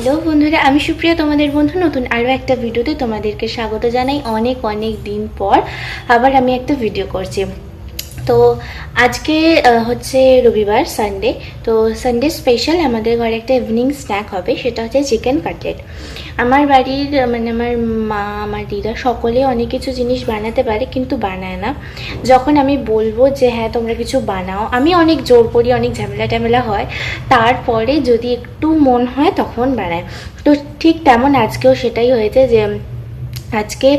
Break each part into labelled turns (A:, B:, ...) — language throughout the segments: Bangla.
A: হ্যালো বন্ধুরা, আমি সুপ্রিয়া, তোমাদের বন্ধু। নতুন আরও একটা ভিডিওতে তোমাদেরকে স্বাগত জানাই। অনেক অনেক দিন পর আবার আমি একটা ভিডিও করছি। তো আজকে হচ্ছে রবিবার, সানডে। তো সানডে স্পেশাল আমাদের ঘরে একটা ইভিনিং স্ন্যাক হবে, সেটা হচ্ছে চিকেন কাটলেট। আমার বাড়ির মানে আমার মা, আমার দিদা সকলে অনেক কিছু জিনিস বানাতে পারে, কিন্তু বানায় না। যখন আমি বলবো যে হ্যাঁ তোমরা কিছু বানাও, আমি অনেক জোর করি, অনেক ঝামেলা টামেলা হয়, তারপরে যদি একটু মন হয় তখন বানায়। তো ঠিক তেমন আজকেও সেটাই হয়েছে যে আজকে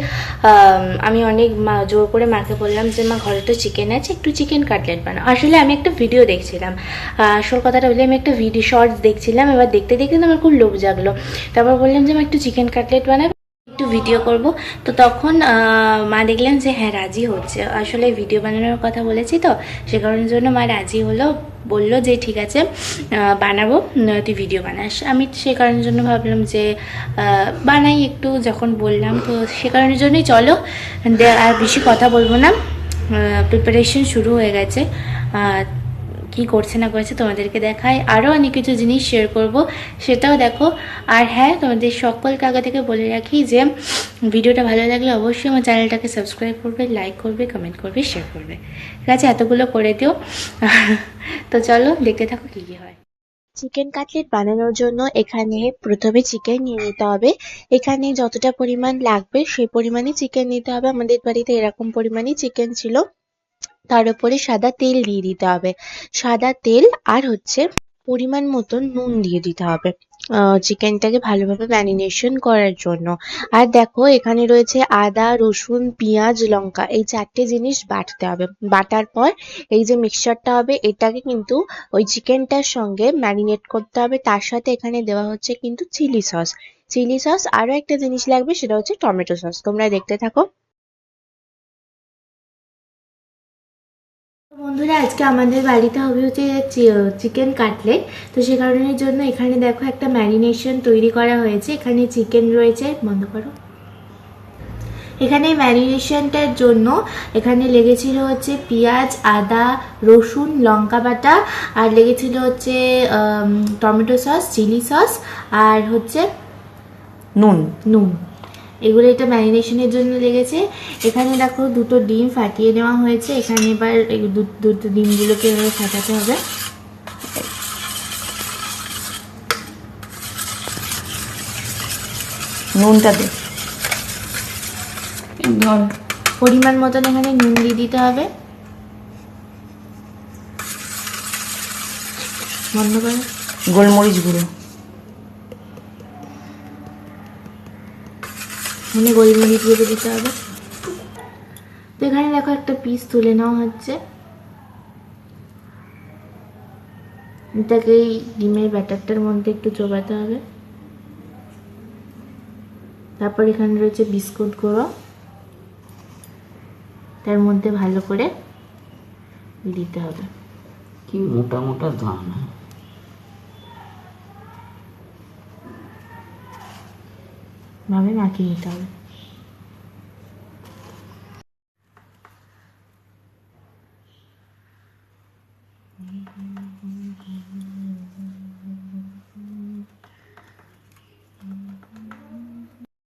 A: আমি অনেক জোর করে মাকে বললাম যে মা, ঘরে তো চিকেন আছে, একটু চিকেন কাটলেট বানাও। আসলে আমি একটা ভিডিও দেখছিলাম, আসল কথাটা বলি, আমি একটা ভিডিও শর্টস দেখছিলাম। এবার দেখতে দেখতে আমার খুব লোভ জাগলো। তারপর বললাম যে মা, একটু চিকেন কাটলেট বানাবো, একটু ভিডিও করব। তো তখন মা দেখলেন যে হ্যাঁ রাজি হচ্ছে। আসলে ভিডিও বানানোর কথা বলেছি, তো সে কারণের জন্য মা রাজি হলো, বললো যে ঠিক আছে বানাবো, তুই ভিডিও বানাস। আমি সে কারণের জন্য ভাবলাম যে বানাই একটু, যখন বললাম তো সে কারণের জন্যই চলো আর বেশি কথা বলবো না। প্রিপারেশন শুরু হয়ে গেছে, কি করছে না করছে তোমাদেরকে দেখায়, আরও অনেক কিছু জিনিস শেয়ার করব, সেটাও দেখো। আর হ্যাঁ, তোমাদের সকলকে আগে থেকে বলে রাখি যে ভিডিওটা ভালো লাগলে অবশ্যই আমার চ্যানেলটাকে সাবস্ক্রাইব করবে, লাইক করবে, কমেন্ট করবে, শেয়ার করবে। ঠিক আছে, এতগুলো করে দিও। তো চলো দেখতে থাকো কী কী হয়। চিকেন কাটলেট বানানোর জন্য এখানে প্রথমে চিকেন নিয়ে নিতে হবে। এখানে যতটা পরিমাণ লাগবে সেই পরিমাণে চিকেন নিতে হবে। আমাদের বাড়িতে এরকম পরিমাণই চিকেন ছিল। তার উপরে সাদা তেল দিয়ে দিতে হবে। সাদা তেল আর হচ্ছে পরিমাণ মতো নুন দিয়ে দিতে হবে চিকেনটাকে ভালোভাবে ম্যারিনেশন করার জন্য। আর দেখো এখানে রয়েছে আদা, রসুন, পেঁয়াজ, লঙ্কা, এই 4টে জিনিস বাটতে হবে। বাটার পর এই যে মিক্সচারটা হবে, এটাকে কিন্তু ওই চিকেনটার সঙ্গে ম্যারিনেট করতে হবে। তার সাথে এখানে দেওয়া হচ্ছে কিন্তু চিলি সস। চিলি সস, আরও একটা জিনিস লাগবে, সেটা হচ্ছে টমেটো সস। তোমরা দেখতে থাকো। বন্ধুরা, আজকে আমাদের বাড়িতে হবে হচ্ছে চিকেন কাটলেট। তো সে কারণের জন্য এখানে দেখো একটা ম্যারিনেশন তৈরি করা হয়েছে। এখানে চিকেন রয়েছে, বন্ধ করো। এখানে ম্যারিনেশনটার জন্য এখানে লেগেছিল হচ্ছে পেঁয়াজ, আদা, রসুন, লঙ্কা বাটা, আর লেগেছিল হচ্ছে টমেটো সস, চিলি সস, আর হচ্ছে নুন। এগুলো এটা ম্যারিনেশনের জন্য লেগেছে। এখানে দেখো দুটো ডিম ফাটিয়ে নেওয়া হয়েছে। এখানে এবার দুটো ডিমগুলোকে এভাবে ফাটাতে হবে। নুনটা দে, পরিমাণ মতন এখানে নুন দিয়ে দিতে হবে। বন্ধ করে গোলমরিচ গুঁড়ো, এখানে গোলমরিচ গুঁড়ো দিতে হবে। তো এখানে দেখো একটা পিস তুলে নেওয়া হচ্ছে। এটাকে এই ডিমের ব্যাটারটার মধ্যে একটু চোবাতে হবে। তারপর এখানে রয়েছে বিস্কুট গুঁড়ো, তার মধ্যে ভালো করে দিতে হবে।
B: কি মোটা মোটা দানা,
A: ভাবে মাখিয়ে নিতে হবে।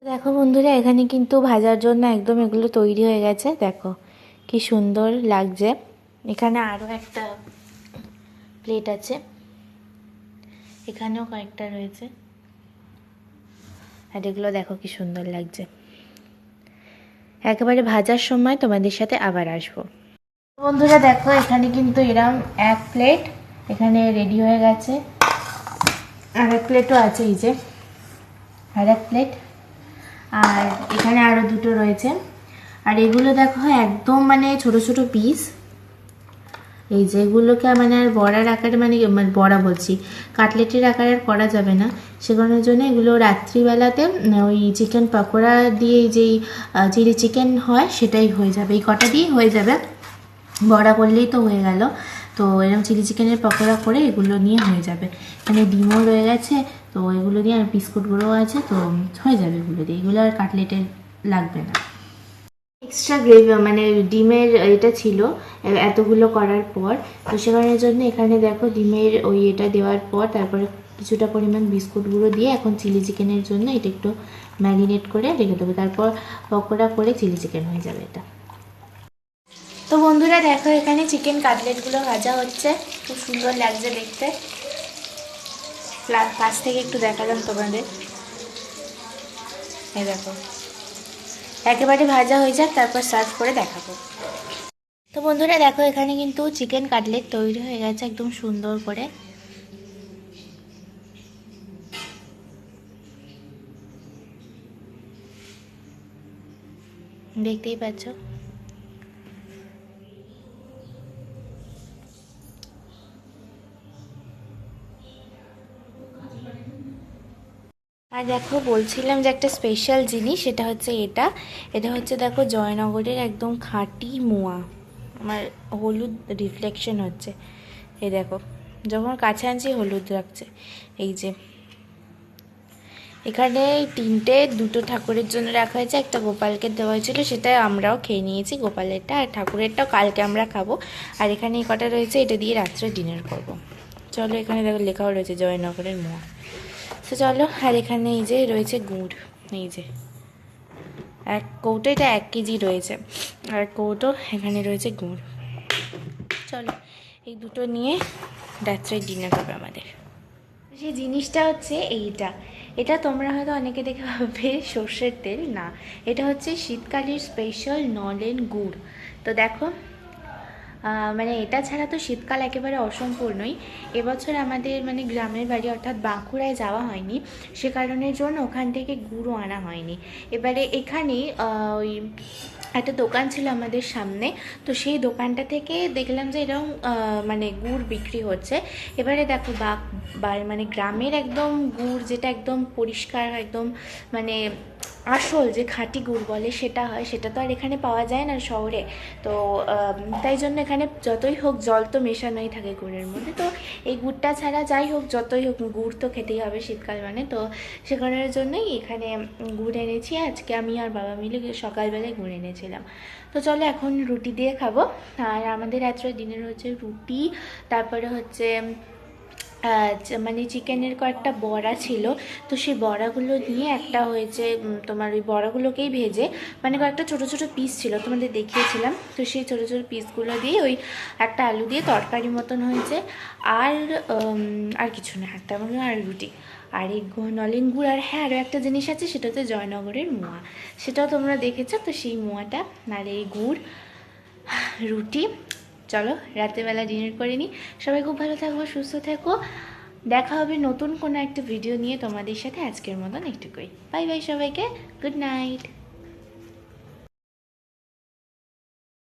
A: দেখো বন্ধুরা, এখানে কিন্তু ভাজার জন্য একদম এগুলো তৈরি হয়ে গেছে। দেখো কি সুন্দর লাগছে। এখানে আরও একটা প্লেট আছে, এখানেও কয়েকটা রয়েছে। আর এগুলো দেখো কি সুন্দর লাগছে। একেবারে ভাজার সময় তোমাদের সাথে আবার আসবো। বন্ধুরা দেখো, এখানে কিন্তু এরম এক প্লেট এখানে রেডি হয়ে গেছে। আর এক প্লেটও আছে, এই যে আর এক প্লেট। আর এখানে আরও দুটো রয়েছে। আর এগুলো দেখো একদম মানে ছোট ছোট পিস। এই যেগুলোকে মানে আর বড়ার আকারে মানে বড়া বলছি, কাটলেটের আকারে আর করা যাবে না। সে কারণের জন্য এগুলো রাত্রিবেলাতে ওই চিকেন পকোড়া দিয়ে যেই চিলি চিকেন হয় সেটাই হয়ে যাবে, এই কটা দিয়েই হয়ে যাবে। বড়া করলেই তো হয়ে গেল। তো এরকম চিলি চিকেনের পকোড়া করে এগুলো নিয়ে হয়ে যাবে। এখানে ডিমও রয়ে গেছে, তো এগুলো দিয়ে আর বিস্কুটগুলোও আছে, তো হয়ে যাবে এগুলো দিয়ে। এগুলো আর কাটলেটের লাগবে না। এক্সট্রা গ্রেভি মানে ডিমের এটা ছিল এতগুলো করার পর, তো সেখানের জন্য এখানে দেখো ডিমের ওই এটা দেওয়ার পর তারপরে কিছুটা পরিমাণ বিস্কুট গুঁড়ো দিয়ে এখন চিলি চিকেনের জন্য এটা একটু ম্যারিনেট করে রেখে দেবো, তারপর পকোড়া করে চিলি চিকেন হয়ে যাবে এটা। তো বন্ধুরা দেখো এখানে চিকেন কাটলেটগুলো ভাজা হচ্ছে, খুব সুন্দর লাগছে দেখতে। কাছ থেকে একটু দেখালাম তোমাদের, এই দেখো একেবারে ভাজা হয়ে যাক তারপর সার্ভ করে দেখাবো। তো বন্ধুরা দেখো এখানে কিন্তু চিকেন কাটলেট তৈরি হয়ে গেছে একদম সুন্দর করে। দেখতেই পাচ্ছ। আর দেখো বলছিলাম যে একটা স্পেশাল জিনিস, সেটা হচ্ছে এটা হচ্ছে দেখো জয়নগরের একদম খাঁটি মোয়া। আমার হলুদ রিফ্লেকশন হচ্ছে, এই দেখো যখন কাছে আনছি হলুদ রাখছে। এই যে এখানে দুটো ঠাকুরের জন্য রাখা হয়েছে, একটা গোপালকে দেওয়া হয়েছিল, সেটা আমরাও খেয়ে নিয়েছি গোপালেরটা, আর ঠাকুরেরটাও কালকে আমরা খাবো। আর এখানে এই কটা রয়েছে, এটা দিয়ে রাত্রে ডিনার করব। চলো এখানে দেখো লেখাও রয়েছে জয়নগরের মোয়া। তো চলো, আর এখানে এই যে রয়েছে গুড়, এই যে এক কৌটো, এটা 1 কেজি রয়েছে, আর কৌটো এখানে রয়েছে গুড়। চলো এই দুটো নিয়ে রাত্রে ডিনার হবে আমাদের। সেই জিনিসটা হচ্ছে এটা তোমরা হয়তো অনেকে দেখে ভাববে সর্ষের তেল, না, এটা হচ্ছে শীতকালের স্পেশাল নলেন গুড়। তো দেখো মানে এটা ছাড়া তো শীতকাল একেবারে অসম্পূর্ণই। এবছর আমাদের মানে গ্রামের বাড়ি অর্থাৎ বাঁকুড়ায় যাওয়া হয়নি, সে কারণের জন্য ওখান থেকে গুঁড়ো আনা হয়নি। এবারে এখানেই ওই একটা দোকান ছিল আমাদের সামনে, তো সেই দোকানটা থেকে দেখলাম যে এরকম মানে গুড় বিক্রি হচ্ছে। এবারে দেখো মানে গ্রামের একদম গুড় যেটা একদম পরিষ্কার একদম মানে আসল যে খাঁটি গুড় বলে সেটা হয়, সেটা তো আর এখানে পাওয়া যায় না শহরে। তো তাই জন্য এখানে যতই হোক জল তো মেশানোই থাকে গুড়ের মধ্যে, তো এই গুড়টা ছাড়া যাই হোক যতই হোক গুড় তো খেতেই হবে শীতকাল মানে, তো সে কারণের জন্যই এখানে গুড় এনেছি। আজকে আমি আর বাবা মিলে সকালবেলায় গুড় এনেছিলাম। তো চলো এখন রুটি দিয়ে খাবো। আর আমাদের রাত্রে ডিনার হচ্ছে রুটি, তারপরে হচ্ছে মানে চিকেনের কয়েকটা বড়া ছিল, তো সেই বড়াগুলো নিয়ে একটা হয়েছে তোমার ওই বড়াগুলোকেই ভেজে মানে কয়েকটা ছোট ছোট পিস ছিল তোমাদের দেখিয়েছিলাম, তো সেই ছোট ছোট পিসগুলো দিয়ে ওই একটা আলু দিয়ে তরকারি মতন হয়েছে। আর আর কিছু না, একটা মনে আর রুটি আর এই নলেন গুড়। আর হ্যাঁ আরও একটা জিনিস আছে, সেটা হচ্ছে জয়নগরের মোয়া, সেটাও তোমরা দেখেছো। তো সেই মোয়াটা আর এই গুড় রুটি। চলো রাত্রেবেলা ডিনার করে নিই। সবাই খুব ভালো থাকো, সুস্থ থাকো, দেখা হবে নতুন কোনো একটা ভিডিও নিয়ে তোমাদের সাথে। আজকের মতন একটুকুই, বাই বাই সবাইকে, গুড নাইট।